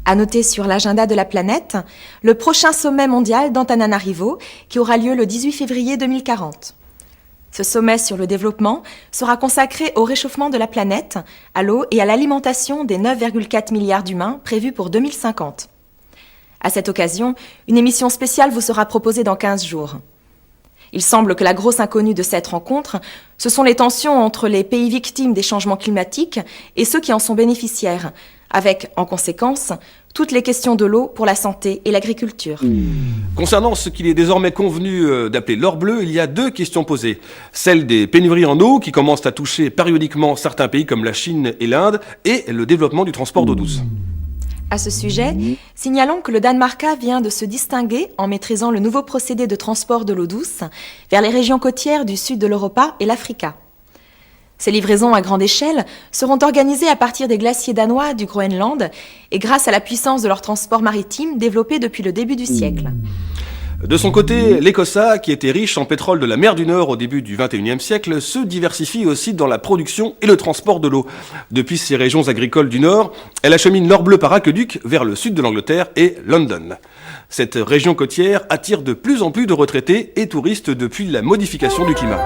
À noter sur l'agenda de la planète, le prochain sommet mondial d'Antananarivo qui aura lieu le 18 février 2040. Ce sommet sur le développement sera consacré au réchauffement de la planète, à l'eau et à l'alimentation des 9,4 milliards d'humains prévus pour 2050. À cette occasion, une émission spéciale vous sera proposée dans 15 jours. Il semble que la grosse inconnue de cette rencontre, ce sont les tensions entre les pays victimes des changements climatiques et ceux qui en sont bénéficiaires, avec, en conséquence, toutes les questions de l'eau pour la santé et l'agriculture. Concernant ce qu'il est désormais convenu d'appeler l'or bleu, il y a deux questions posées. Celle des pénuries en eau qui commencent à toucher périodiquement certains pays comme la Chine et l'Inde, et le développement du transport d'eau douce. À ce sujet, signalons que le Danemark vient de se distinguer en maîtrisant le nouveau procédé de transport de l'eau douce vers les régions côtières du sud de l'Europa et l'Africa. Ces livraisons à grande échelle seront organisées à partir des glaciers danois du Groenland et grâce à la puissance de leur transport maritime développé depuis le début du siècle. De son côté, l'Écossa, qui était riche en pétrole de la mer du Nord au début du XXIe siècle, se diversifie aussi dans la production et le transport de l'eau. Depuis ses régions agricoles du Nord, elle achemine l'or bleu par aqueduc vers le sud de l'Angleterre et London. Cette région côtière attire de plus en plus de retraités et touristes depuis la modification du climat.